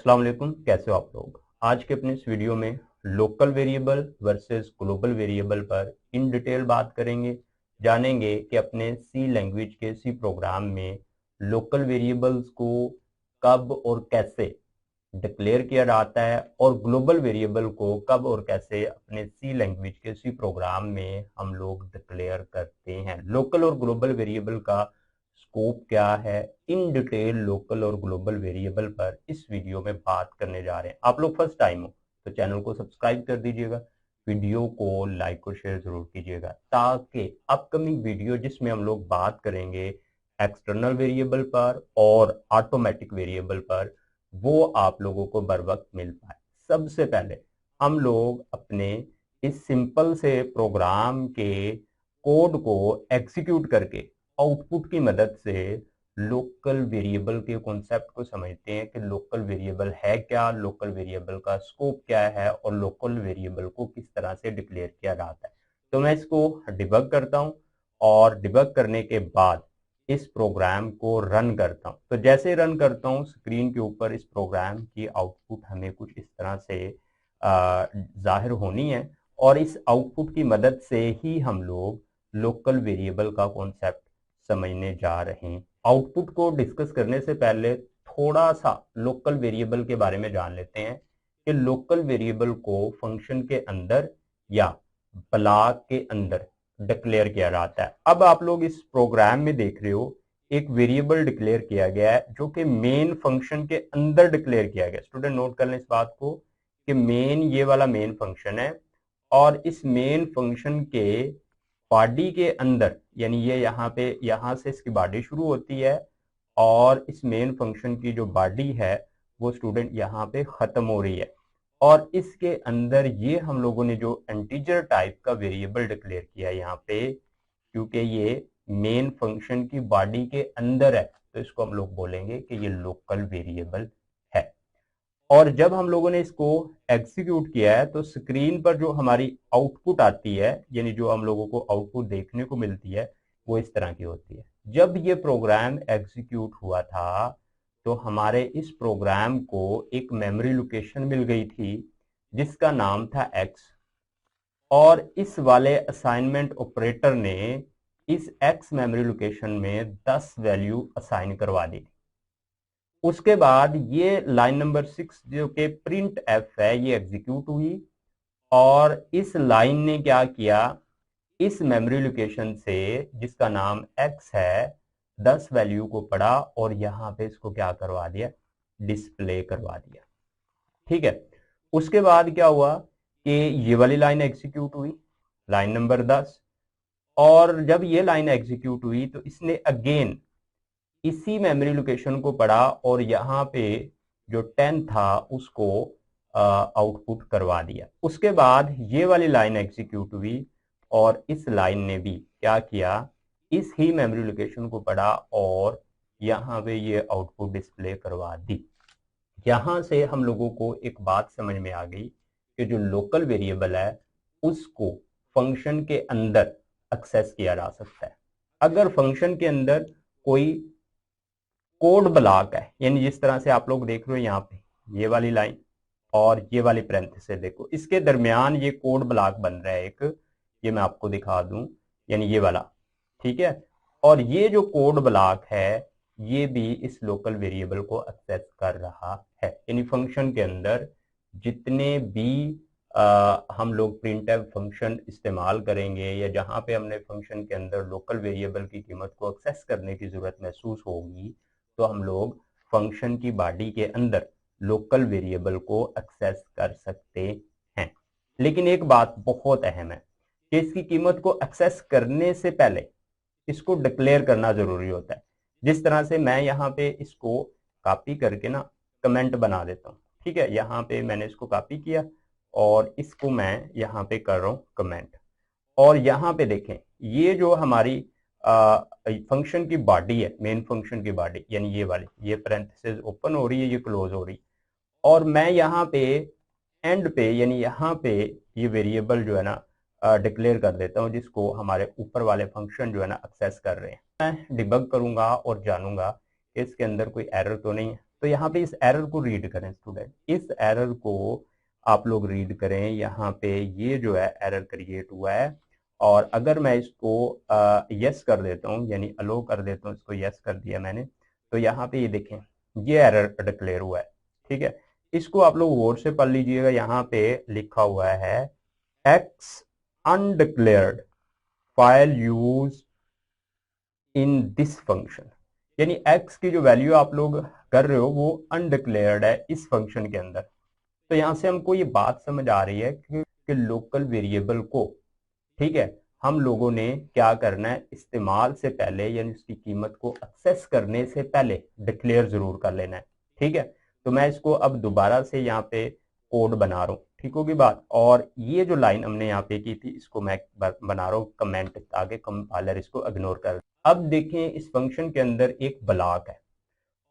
अस्सलाम वालेकुम, कैसे हो आप लोग। आज के अपने इस वीडियो में local variable versus global variable पर इन डिटेल बात करेंगे। जानेंगे कि अपने सी लैंग्वेज के सी प्रोग्राम में लोकल वेरिएबल्स को कब और कैसे डिक्लेयर किया जाता है और ग्लोबल वेरिएबल को कब और कैसे अपने सी लैंग्वेज के सी प्रोग्राम में हम लोग डिक्लेयर करते हैं। लोकल और ग्लोबल वेरिएबल का स्कोप क्या है, इन डिटेल लोकल और ग्लोबल वेरिएबल पर इस वीडियो में बात करने जा रहे हैं। आप लोग फर्स्ट टाइम हो तो चैनल को सब्सक्राइब कर दीजिएगा, वीडियो को लाइक और शेयर जरूर कीजिएगा ताकि अपकमिंग वीडियो जिसमें हम लोग बात करेंगे एक्सटर्नल वेरिएबल पर और ऑटोमेटिक वेरिएबल पर, वो आप लोगों को बर वक्त मिल पाए। सबसे पहले हम लोग अपने इस सिंपल से प्रोग्राम के कोड को एग्जीक्यूट करके आउटपुट की मदद से लोकल वेरिएबल के कॉन्सेप्ट को समझते हैं कि लोकल वेरिएबल है क्या, लोकल वेरिएबल का स्कोप क्या है और लोकल वेरिएबल को किस तरह से डिक्लेयर किया जाता है। तो मैं इसको डिबग करता हूं और डिबग करने के बाद इस प्रोग्राम को रन करता हूं। तो जैसे रन करता हूं स्क्रीन के ऊपर इस प्रोग्राम की आउटपुट हमें कुछ इस तरह से जाहिर होनी है और इस आउटपुट की मदद से ही हम लोग लोकल वेरिएबल का कॉन्सेप्ट समझने जा रहे हैं। आउटपुट को डिस्कस करने से पहले थोड़ा सा लोकल वेरिएबल के बारे में जान लेते हैं कि लोकल वेरिएबल को फंक्शन के अंदर या ब्लॉक के अंदर डिक्लेयर किया जाता है। अब आप लोग इस प्रोग्राम में देख रहे हो एक वेरिएबल डिक्लेयर किया गया है जो कि मेन फंक्शन के अंदर डिक्लेयर किया गया। स्टूडेंट नोट कर लें इस बात को कि मेन, ये वाला मेन फंक्शन है और इस मेन फंक्शन के बॉडी के अंदर, यानी ये यहाँ से इसकी बॉडी शुरू होती है और इस मेन फंक्शन की जो बॉडी है वो स्टूडेंट यहाँ पे खत्म हो रही है और इसके अंदर ये हम लोगों ने जो इंटीजर टाइप का वेरिएबल डिक्लेयर किया है यहाँ पे, क्योंकि ये मेन फंक्शन की बॉडी के अंदर है तो इसको हम लोग बोलेंगे कि ये लोकल वेरिएबल है। और जब हम लोगों ने इसको एग्जीक्यूट किया है तो स्क्रीन पर जो हमारी आउटपुट आती है, यानी जो हम लोगों को आउटपुट देखने को मिलती है, वो इस तरह की होती है। जब ये प्रोग्राम एग्जीक्यूट हुआ था तो हमारे इस प्रोग्राम को एक मेमोरी लोकेशन मिल गई थी जिसका नाम था x और इस वाले असाइनमेंट ऑपरेटर ने इस x मेमोरी लोकेशन में 10 वैल्यू असाइन करवा दी। उसके बाद ये लाइन नंबर 6 जो कि प्रिंट एफ है ये एग्जीक्यूट हुई और इस लाइन ने क्या किया, इस मेमोरी लोकेशन से जिसका नाम x है 10 वैल्यू को पढ़ा और यहां पे इसको क्या करवा दिया, डिस्प्ले करवा दिया। ठीक है, उसके बाद क्या हुआ कि ये वाली लाइन एग्जीक्यूट हुई, लाइन नंबर 10, और जब ये लाइन एग्जीक्यूट हुई तो इसने अगेन इसी मेमोरी लोकेशन को पढ़ा और यहाँ पे जो 10 था उसको आउटपुट करवा दिया। उसके बाद ये वाली लाइन एग्जीक्यूट हुई और इस लाइन ने भी क्या किया, इस ही मेमोरी लोकेशन को पढ़ा और यहाँ पे ये आउटपुट डिस्प्ले करवा दी। यहां से हम लोगों को एक बात समझ में आ गई कि जो लोकल वेरिएबल है उसको फंक्शन के अंदर एक्सेस किया जा सकता है। अगर फंक्शन के अंदर कोई कोड ब्लॉक है, यानी जिस तरह से आप लोग देख रहे हो यहाँ पे ये वाली लाइन और ये वाली पैरेंथेसिस देखो, इसके दरमियान ये कोड ब्लॉक बन रहा है एक, ये मैं आपको दिखा दूं, यानी ये वाला, ठीक है। और ये जो कोड ब्लॉक है ये भी इस लोकल वेरिएबल को एक्सेस कर रहा है, यानी फंक्शन के अंदर जितने भी हम लोग प्रिंटफ फंक्शन इस्तेमाल करेंगे या जहां पे हमने फंक्शन के अंदर लोकल वेरिएबल की कीमत को एक्सेस करने की जरूरत महसूस होगी तो हम लोग फंक्शन की बॉडी के अंदर लोकल वेरिएबल को एक्सेस कर सकते हैं। लेकिन एक बात बहुत अहम है कि इसकी कीमत को एक्सेस करने से पहले इसको डिक्लेयर करना जरूरी होता है। जिस तरह से मैं यहाँ पे इसको कॉपी करके ना कमेंट बना देता हूँ, ठीक है। यहाँ पे मैंने इसको कॉपी किया और इसको मैं यहाँ पे कर रहा हूँ कमेंट, और यहाँ पे देखें ये जो हमारी फंक्शन की बॉडी है, मेन फंक्शन की बॉडी, यानी ये वाली, ये पैरेंथेसिस ओपन हो रही है, ये क्लोज हो रही है, और मैं यहाँ पे एंड पे, यानी यहाँ पे ये वेरिएबल जो है ना डिक्लेयर कर देता हूँ जिसको हमारे ऊपर वाले फंक्शन जो है ना एक्सेस कर रहे हैं। मैं डिबग करूंगा और जानूंगा कि इसके अंदर कोई एरर तो नहीं है। तो यहाँ पे इस एरर को रीड करें स्टूडेंट, इस एरर को आप लोग रीड करें। यहाँ पे ये जो है एरर क्रिएट हुआ है, और अगर मैं इसको यस कर देता हूँ, यानी अलो कर देता हूँ, इसको यस कर दिया मैंने, तो यहाँ पे ये देखें ये एरर डिक्लेयर हुआ है। ठीक है, इसको आप लोग गौर से पढ़ लीजिएगा। यहाँ पे लिखा हुआ है x undeclared file use in this function, यानी x की जो वैल्यू आप लोग कर रहे हो वो अनडिक्लेयर्ड है इस फंक्शन के अंदर। तो यहां से हमको ये बात समझ आ रही है कि लोकल वेरिएबल को, ठीक है, हम लोगों ने क्या करना है, इस्तेमाल से पहले यानी उसकी कीमत को एक्सेस करने से पहले डिक्लेयर जरूर कर लेना है। ठीक है, तो मैं इसको अब दोबारा से यहाँ पे कोड बना रहा हूँ, ठीक होगी बात। और ये जो लाइन हमने यहाँ पे की थी इसको मैं बना रहा हूँ कमेंट, ताकि कंपाइलर इसको इग्नोर कर। अब देखें इस फंक्शन के अंदर एक ब्लॉक है,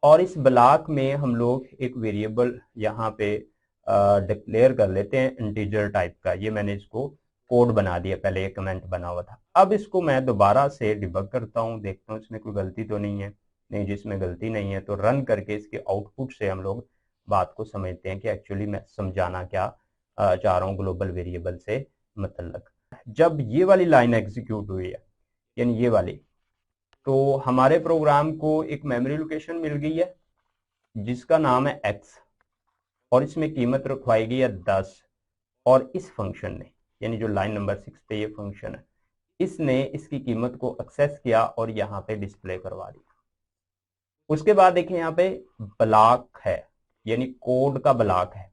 और इस ब्लॉक में हम लोग एक वेरिएबल यहाँ पे डिक्लेयर कर लेते हैं इंटीजर टाइप का। ये मैंने इसको कोड बना दिया, पहले ये कमेंट बना हुआ था। अब इसको मैं दोबारा से डिबग करता हूँ, देखता हूँ इसमें कोई गलती तो नहीं है। नहीं, जिसमें गलती नहीं है तो रन करके इसके आउटपुट से हम लोग बात को समझते हैं कि एक्चुअली मैं समझाना क्या चाह रहा हूँ ग्लोबल वेरिएबल से मतलब। जब ये वाली लाइन एग्जीक्यूट हुई है, यानी ये वाली, तो हमारे प्रोग्राम को एक मेमोरी लोकेशन मिल गई है जिसका नाम है x, और इसमें कीमत रखवाई गई है 10। और इस फंक्शन ने, यानी जो लाइन नंबर 6 पे ये फंक्शन है, इसने इसकी कीमत को एक्सेस किया और यहाँ पे डिस्प्ले करवा दिया। उसके बाद देखिए यहाँ पे ब्लॉक है, यानी कोड का ब्लॉक है,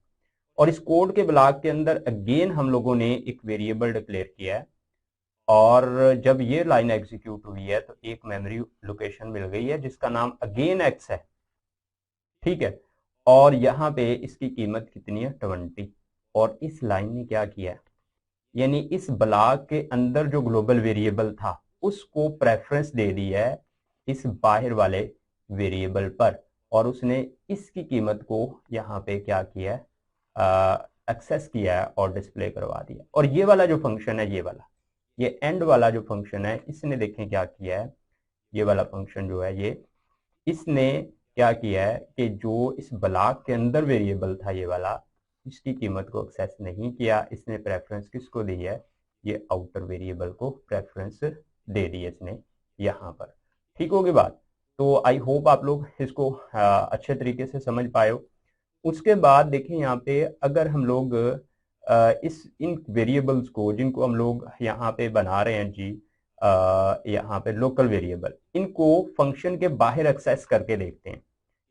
और इस कोड के ब्लॉक के अंदर अगेन हम लोगों ने एक वेरिएबल डिक्लेयर किया है। और जब ये लाइन एग्जीक्यूट हुई है तो एक मेमोरी लोकेशन मिल गई है जिसका नाम अगेन x है। ठीक है, और यहाँ पे इसकी कीमत कितनी है 20। और इस लाइन ने क्या किया है, यानी इस ब्लॉक के अंदर जो ग्लोबल वेरिएबल था उसको प्रेफरेंस दे दी है इस बाहर वाले वेरिएबल पर, और उसने इसकी कीमत को यहाँ पे क्या किया है, एक्सेस किया है और डिस्प्ले करवा दिया। और ये वाला जो फंक्शन है, ये वाला, ये एंड वाला जो फंक्शन है, इसने देखें क्या किया है, ये वाला फंक्शन जो है ये, इसने क्या किया है कि जो इस ब्लॉक के अंदर वेरिएबल था ये वाला, इसकी कीमत को एक्सेस नहीं किया। इसने प्रेफरेंस किसको दी है, ये आउटर वेरिएबल को प्रेफरेंस दे दी है इसने यहाँ पर। ठीक होगी बात। तो आई होप आप लोग इसको अच्छे तरीके से समझ पाए हो। उसके बाद देखें यहाँ पे अगर हम लोग इस इन वेरिएबल्स को जिनको हम लोग यहाँ पे बना रहे हैं जी, यहाँ पे लोकल वेरिएबल, इनको फंक्शन के बाहर एक्सेस करके देखते हैं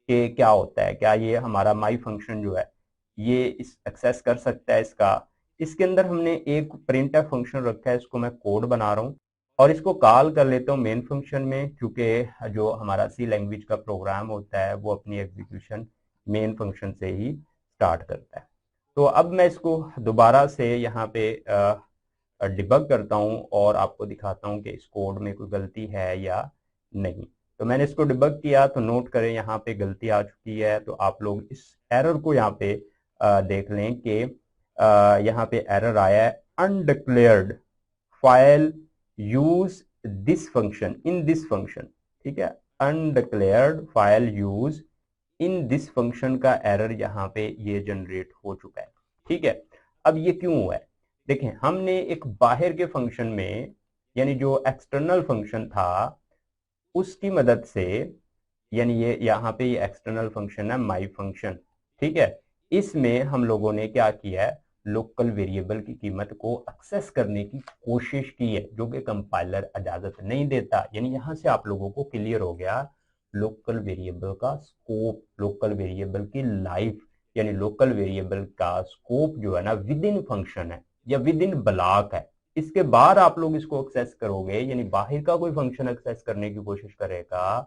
कि क्या होता है। क्या ये हमारा माई फंक्शन जो है ये इस एक्सेस कर सकता है इसका। इसके अंदर हमने एक प्रिंटफ फंक्शन रखा है, इसको मैं कोड बना रहा हूँ और इसको कॉल कर लेता हूँ मेन फंक्शन में, क्योंकि जो हमारा सी लैंग्वेज का प्रोग्राम होता है वो अपनी एग्जीक्यूशन मेन फंक्शन से ही स्टार्ट करता है। तो अब मैं इसको दोबारा से यहाँ पे डिबग करता हूँ और आपको दिखाता हूँ कि इस कोड में कोई गलती है या नहीं। तो मैंने इसको डिबग किया, तो नोट करें यहाँ पे गलती आ चुकी है। तो आप लोग इस एरर को यहाँ पे देख लें कि यहाँ पे एरर आया है, undeclared file use this function in this function. ठीक है, undeclared file use in this function का एरर यहाँ पे ये जनरेट हो चुका है। ठीक है, अब ये क्यों हुआ है, देखें हमने एक बाहर के फंक्शन में, यानी जो एक्सटर्नल फंक्शन था उसकी मदद से, यानी ये यहाँ पे ये एक्सटर्नल फंक्शन है माई फंक्शन। ठीक है, इसमें हम लोगों ने क्या किया है, लोकल वेरिएबल की कीमत को एक्सेस करने की कोशिश की है, जो कि कंपाइलर इजाजत नहीं देता। यानी यहाँ से आप लोगों को क्लियर हो गया लोकल वेरिएबल का स्कोप, लोकल वेरिएबल की लाइफ, यानी लोकल वेरिएबल का स्कोप जो है ना विद इन फंक्शन है या विद इन ब्लॉक है। इसके बाद आप लोग इसको एक्सेस करोगे, यानी बाहर का कोई फंक्शन एक्सेस करने की कोशिश करेगा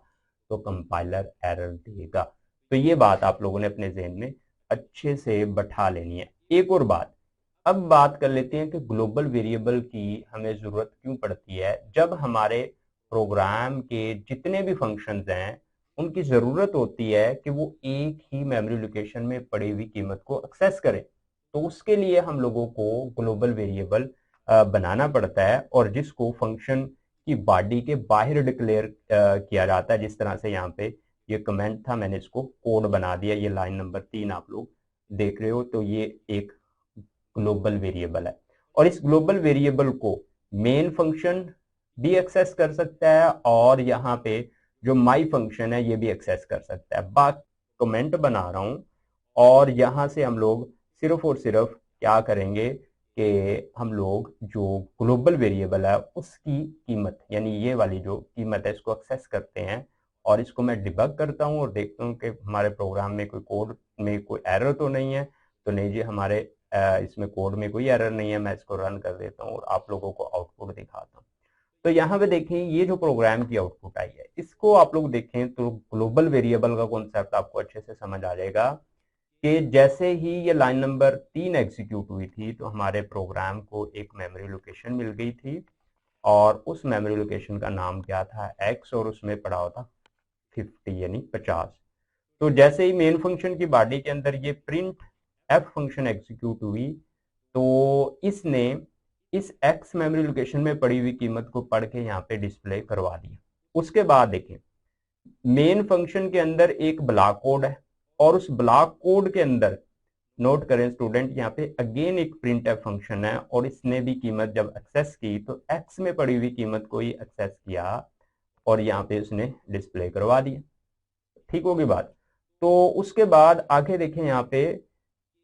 तो कंपाइलर एरर देगा। तो ये बात आप लोगों ने अपने जहन में अच्छे से बैठा लेनी है। एक और बात, अब बात कर लेते हैं कि ग्लोबल वेरिएबल की हमें जरूरत क्यों पड़ती है। जब हमारे प्रोग्राम के जितने भी फंक्शंस हैं उनकी जरूरत होती है कि वो एक ही मेमोरी लोकेशन में पड़ी हुई कीमत को एक्सेस करें, तो उसके लिए हम लोगों को ग्लोबल वेरिएबल बनाना पड़ता है, और जिसको फंक्शन की बॉडी के बाहर डिक्लेयर किया जाता है, जिस तरह से यहाँ पे ये कमेंट था, मैंने इसको कोड बना दिया। ये लाइन नंबर 3 आप लोग देख रहे हो, तो ये एक ग्लोबल वेरिएबल है और इस ग्लोबल वेरिएबल को मेन फंक्शन भी एक्सेस कर सकता है और यहाँ पे जो माई फंक्शन है ये भी एक्सेस कर सकता है। बात कमेंट बना रहा हूं और यहाँ से हम लोग सिर्फ और सिर्फ क्या करेंगे कि हम लोग जो ग्लोबल वेरिएबल है उसकी कीमत, यानी ये वाली जो कीमत है, इसको एक्सेस करते हैं और इसको मैं डिबग करता हूँ और देखता हूँ कि हमारे प्रोग्राम में कोई कोड में कोई एरर तो नहीं है। तो नहीं जी, हमारे इसमें कोड में कोई एरर नहीं है। मैं इसको रन कर देता हूँ और आप लोगों को आउटपुट दिखाता हूँ। तो यहाँ पे देखें, ये जो प्रोग्राम की आउटपुट आई है, इसको आप लोग देखें तो ग्लोबल वेरिएबल का कॉन्सेप्ट आपको अच्छे से समझ आ जाएगा कि जैसे ही ये लाइन नंबर 3 एग्जीक्यूट हुई थी तो हमारे प्रोग्राम को एक मेमोरी लोकेशन मिल गई थी और उस मेमोरी लोकेशन का नाम क्या था, एक्स, और उसमें पड़ा होता 50 यानी 50। तो जैसे ही मेन फंक्शन की बॉडी के अंदर ये प्रिंट एफ फंक्शन एग्जीक्यूट हुई तो इसने इस एक्स मेमोरी लोकेशन में पड़ी हुई कीमत को पढ़ के यहाँ पे डिस्प्ले करवा दिया। उसके बाद देखें, मेन फंक्शन के अंदर एक ब्लॉक कोड है और उस ब्लॉक कोड के अंदर, नोट करें स्टूडेंट, यहाँ पे अगेन एक प्रिंट एफ फंक्शन है और इसने भी कीमत जब एक्सेस की तो एक्स में पड़ी हुई कीमत को ही एक्सेस किया और यहाँ पे उसने डिस्प्ले करवा दिया। ठीक होगी बात। तो उसके बाद आगे देखें यहाँ पे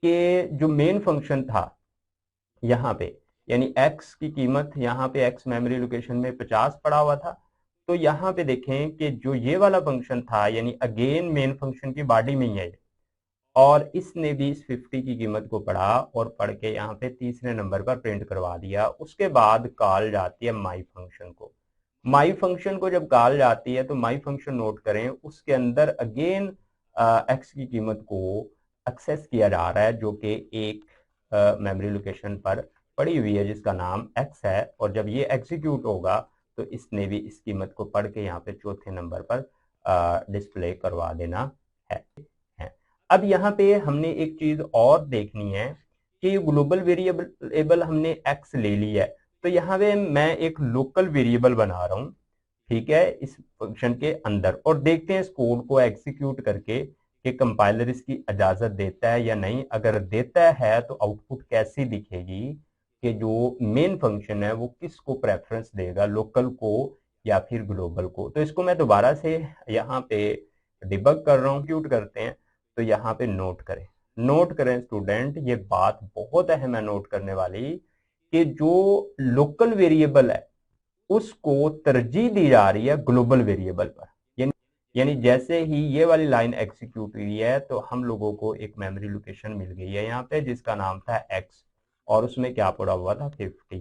कि जो मेन फंक्शन था यहाँ पे, यानी x की कीमत यहाँ पे x मेमोरी लोकेशन में 50 पड़ा हुआ था। तो यहाँ पे देखें कि जो ये वाला फंक्शन था, यानी अगेन मेन फंक्शन की बॉडी में ही है और इसने भी इस 50 की कीमत को पढ़ा और पढ़ के यहाँ पे तीसरे नंबर पर प्रिंट करवा दिया। उसके बाद कॉल जाती है माई फंक्शन को। माई फंक्शन को जब कॉल जाती है तो माई फंक्शन नोट करें, उसके अंदर अगेन एक्स की कीमत को एक्सेस किया जा रहा है जो कि एक मेमोरी लोकेशन पर पड़ी हुई है जिसका नाम एक्स है और जब ये एग्जीक्यूट होगा तो इसने भी इस कीमत को पढ़ के यहाँ पे चौथे नंबर पर डिस्प्ले करवा देना है। अब यहाँ पे हमने एक चीज और देखनी है कि ये ग्लोबल वेरिएबल हमने एक्स ले लिया है, तो यहाँ पे मैं एक लोकल वेरिएबल बना रहा हूँ, ठीक है, इस फंक्शन के अंदर, और देखते हैं इस कोड को एग्जीक्यूट करके कि कंपाइलर इसकी इजाजत देता है या नहीं। अगर देता है तो आउटपुट कैसी दिखेगी कि जो मेन फंक्शन है वो किसको प्रेफरेंस देगा, लोकल को या फिर ग्लोबल को। तो इसको मैं दोबारा से यहाँ पे डिबग कर रहा हूँ, एग्जीक्यूट करते हैं। तो यहाँ पे नोट करें स्टूडेंट, ये बात बहुत अहम है नोट करने वाली कि जो लोकल वेरिएबल है उसको तरजीह दी जा रही है ग्लोबल वेरिएबल पर। यानी जैसे ही ये वाली लाइन एग्जीक्यूट हुई है तो हम लोगों को एक मेमोरी लोकेशन मिल गई है यहाँ पे जिसका नाम था एक्स और उसमें क्या पड़ा हुआ था 50,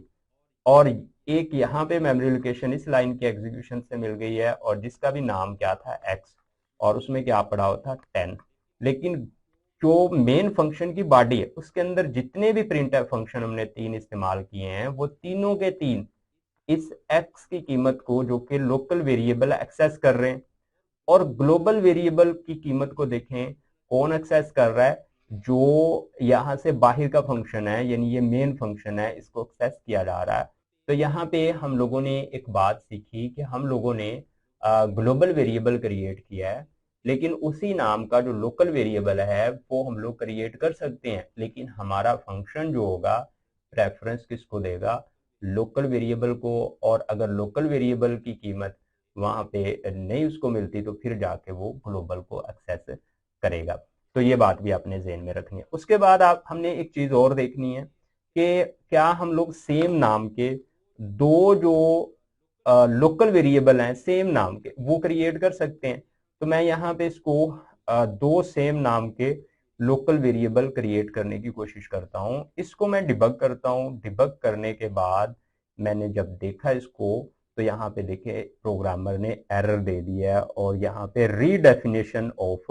और एक यहाँ पे मेमोरी लोकेशन इस लाइन के एग्जीक्यूशन से मिल गई है और जिसका भी नाम क्या था एक्स और उसमें क्या पड़ा हुआ था 10। लेकिन जो मेन फंक्शन की बॉडी है उसके अंदर जितने भी प्रिंट फंक्शन हमने 3 इस्तेमाल किए हैं वो तीनों के तीन इस x की कीमत को, जो कि लोकल वेरिएबल एक्सेस कर रहे हैं। और ग्लोबल वेरिएबल की कीमत को देखें कौन एक्सेस कर रहा है, जो यहां से बाहर का फंक्शन है, यानी ये मेन फंक्शन है, इसको एक्सेस किया जा रहा है। तो यहाँ पे हम लोगों ने एक बात सीखी कि हम लोगों ने ग्लोबल वेरिएबल क्रिएट किया है, लेकिन उसी नाम का जो लोकल वेरिएबल है वो हम लोग क्रिएट कर सकते हैं, लेकिन हमारा फंक्शन जो होगा रेफरेंस किसको देगा, लोकल वेरिएबल को। और अगर लोकल वेरिएबल की कीमत वहां पे नहीं उसको मिलती तो फिर जाके वो ग्लोबल को एक्सेस करेगा। तो ये बात भी आपने ज़हन में रखनी है। उसके बाद हमने एक चीज और देखनी है कि क्या हम लोग सेम नाम के दो जो लोकल वेरिएबल हैं सेम नाम के वो क्रिएट कर सकते हैं। तो मैं यहाँ पे इसको दो सेम नाम के लोकल वेरिएबल क्रिएट करने की कोशिश करता हूँ। इसको मैं डिबग करता हूँ। डिबग करने के बाद मैंने जब देखा इसको तो यहाँ पे देखे प्रोग्रामर ने एरर दे दिया है और यहाँ पे रीडेफिनेशन ऑफ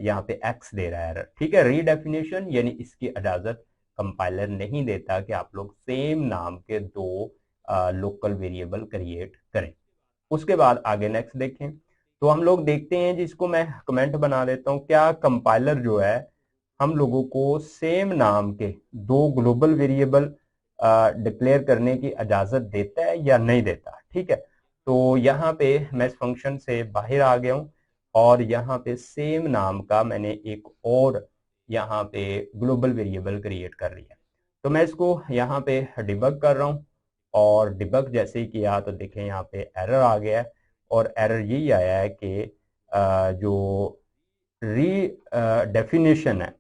यहाँ पे एक्स दे रहा है एरर। ठीक है, रीडेफिनेशन यानी इसकी इजाजत कंपाइलर नहीं देता कि आप लोग सेम नाम के दो लोकल वेरिएबल क्रिएट करें। उसके बाद आगे नेक्स्ट देखें तो हम लोग देखते हैं जिसको मैं कमेंट बना देता हूं, क्या कंपाइलर जो है हम लोगों को सेम नाम के दो ग्लोबल वेरिएबल डिक्लेयर करने की इजाजत देता है या नहीं देता। ठीक है, तो यहाँ पे मैं इस फंक्शन से बाहर आ गया हूँ और यहाँ पे सेम नाम का मैंने एक और यहाँ पे ग्लोबल वेरिएबल क्रिएट कर लिया। तो मैं इसको यहाँ पे डिबग कर रहा हूँ और डिबग जैसे ही किया तो देखें यहाँ पे एरर आ गया है और एरर यही आया है कि जो री डेफिनेशन है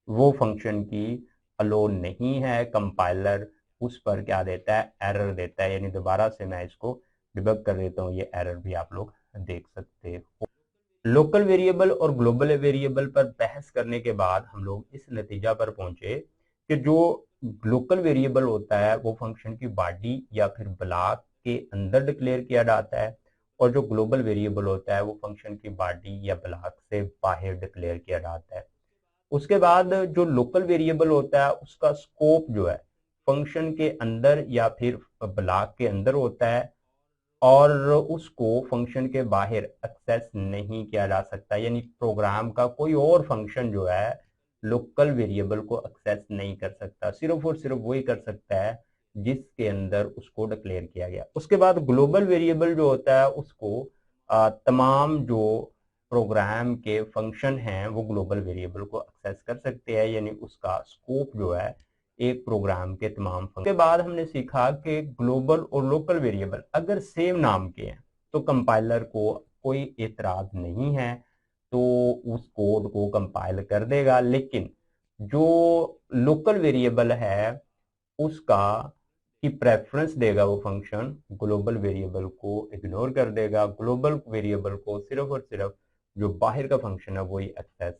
वो फंक्शन की अलो नहीं है। कंपाइलर उस पर क्या देता है, एरर देता है। यानी दोबारा से मैं इसको डिबग कर देता हूँ, ये एरर भी आप लोग देख सकते हो। लोकल वेरिएबल और ग्लोबल वेरिएबल पर बहस करने के बाद हम लोग इस नतीजा पर पहुंचे कि जो लोकल वेरिएबल होता है वो फंक्शन की बॉडी या फिर ब्लॉक के अंदर डिक्लेयर किया जाता है और जो ग्लोबल वेरिएबल होता है वो फंक्शन की बॉडी या ब्लॉक से बाहर डिक्लेयर किया जाता है। उसके बाद जो लोकल वेरिएबल होता है उसका स्कोप जो है फंक्शन के अंदर या फिर ब्लॉक के अंदर होता है और उसको फंक्शन के बाहर एक्सेस नहीं किया जा सकता। यानी प्रोग्राम का कोई और फंक्शन जो है लोकल वेरिएबल को एक्सेस नहीं कर सकता, सिर्फ और सिर्फ वही कर सकता है जिसके अंदर उसको डिक्लेयर किया गया। उसके बाद ग्लोबल वेरिएबल जो होता है उसको तमाम जो प्रोग्राम के फंक्शन हैं वो ग्लोबल वेरिएबल को एक्सेस कर सकते हैं। यानी उसका स्कोप जो है एक प्रोग्राम के तमाम फंक्शन। के बाद हमने सीखा कि ग्लोबल और लोकल वेरिएबल अगर सेम नाम के हैं तो कंपाइलर को कोई एतराज नहीं है, तो उस कोड को कंपाइल कर देगा। लेकिन जो लोकल वेरिएबल है उसका की प्रेफरेंस देगा वो फंक्शन, ग्लोबल वेरिएबल को इग्नोर कर देगा। ग्लोबल वेरिएबल को सिर्फ और सिर्फ जो बाहर का फंक्शन है वही एक्सेस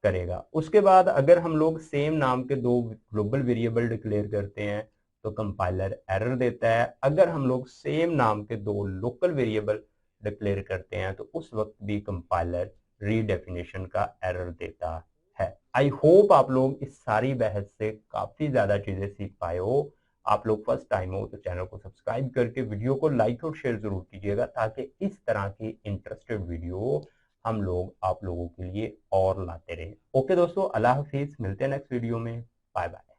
करेगा। उसके बाद अगर हम लोग सेम नाम के दो ग्लोबल वेरिएबल डिक्लेयर करते हैं तो कंपाइलर एरर देता है। अगर हम लोग सेम नाम के दो लोकल वेरिएबल डिक्लेयर करते हैं तो उस वक्त भी कंपाइलर रीडेफिनेशन का एरर देता है। आई होप आप लोग इस सारी बहस से काफी ज्यादा चीजें सीख पाए हो। आप लोग फर्स्ट टाइम हो तो चैनल को सब्सक्राइब करके वीडियो को लाइक और शेयर जरूर कीजिएगा ताकि इस तरह की इंटरेस्टेड वीडियो हम लोग आप लोगों के लिए और लाते रहे। ओके दोस्तों, अल्लाह हाफिज, मिलते हैं नेक्स्ट वीडियो में। Bye bye.